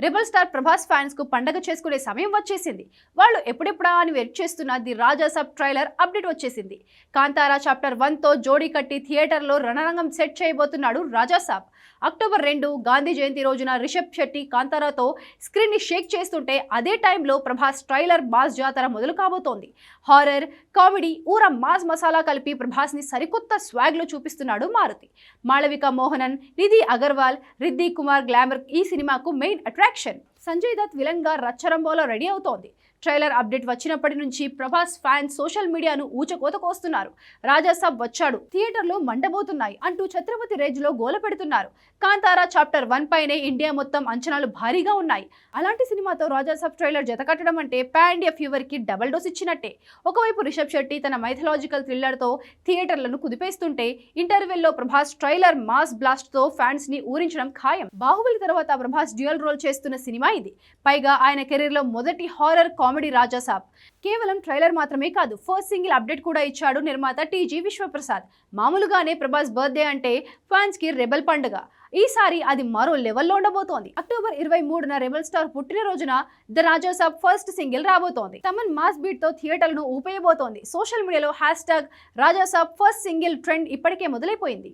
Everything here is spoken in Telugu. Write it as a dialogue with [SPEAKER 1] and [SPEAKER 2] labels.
[SPEAKER 1] రెబల్ స్టార్ ప్రభాస్ ఫ్యాన్స్ కు పండగ చేసుకునే సమయం వచ్చేసింది. వాళ్ళు ఎప్పుడెప్పుడా అని వెయిట్ చేస్తున్న the Raja Saab trailer update వచ్చేసింది. కాంతారా చాప్టర్ 1 తో జోడీ కట్టి థియేటర్లో రణరంగం సెట్ చేయబోతున్నాడు రాజా సాబ్. అక్టోబర్ 2 గాంధీ జయంతి రోజున రిషబ్ శెట్టి కాంతారాతో స్క్రీన్ ని షేక్ చేస్తుంటే అదే టైంలో ప్రభాస్ ట్రైలర్ మాస్ జాతర మొదలు కాబోతోంది. హారర్, కామెడీ, ఊర మాస్ మసాలా కలిపి ప్రభాస్ ని సరికొత్త స్వాగ్ లో చూపిస్తున్నాడు మారుతి. మాళవిక మోహనన్, నిధి అగర్వాల్, రిద్ది కుమార్ గ్లామర్ ఈ సినిమాకు main attraction. Sanjay Dutt villain గా రచ్చరంబోలో రెడీ అవుతోంది. ట్రైలర్ అప్డేట్ వచ్చినప్పటి నుంచి ప్రభాస్ ఫ్యాన్స్ సోషల్ మీడియాను ఊచకోత కోస్తున్నారు. రాజా సాబ్ వచ్చాడు, థియేటర్లో మండబోతున్నాయి అంటూ ఛత్రపతి రేంజ్ లో గోల పెడుతున్నారు. కాంతారా చాప్టర్ 1 పైనే ఇండియా మొత్తం అంచనాలు భారీగా ఉన్నాయి. అలాంటి సినిమాతో రాజా సాబ్ ట్రైలర్ జతకట్టడం అంటే పాన్ ఇండియా ఫీవర్ కి డబుల్ డోస్ ఇచ్చినట్టే. ఒకవైపు రిషబ్ శెట్టి తన మైథలాజికల్ థ్రిల్లర్ తో థియేటర్లను కుదిపేస్తుంటే, ఇంటర్వెల్లో ప్రభాస్ ట్రైలర్ మాస్ బ్లాస్ట్ తో ఫ్యాన్స్ ని ఊరించడం ఖాయం. బాహుబలి తర్వాత ప్రభాస్ డ్యూయల్ రోల్ చేస్తున్న సినిమా ఇది. పైగా ఆయన కెరీర్ లో మొదటి హారర్ కామెడీ రాజా సాబ్. కేవలం ట్రైలర్ మాత్రమే కాదు, ఫస్ట్ సింగిల్ అప్డేట్ కూడా ఇచ్చాడు నిర్మాత టీజీ విశ్వప్రసాద్. మామూలుగానే ప్రభాస్ బర్త్డే అంటే ఫ్యాన్స్ కి రెబల్ పండుగ. ఈసారి అది మరో లెవెల్లో ఉండబోతోంది. అక్టోబర్ 23న రెబల్ స్టార్ పుట్టినరోజున the Raja Saab first single రాబోతోంది. తమన్ మాస్ బీట్ తో థియేటర్లను ఊపేయబోతోంది. సోషల్ మీడియాలో హ్యాష్ ట్యాగ్ రాజా సాబ్ ఫస్ట్ సింగిల్ ట్రెండ్ ఇప్పటికే మొదలైపోయింది.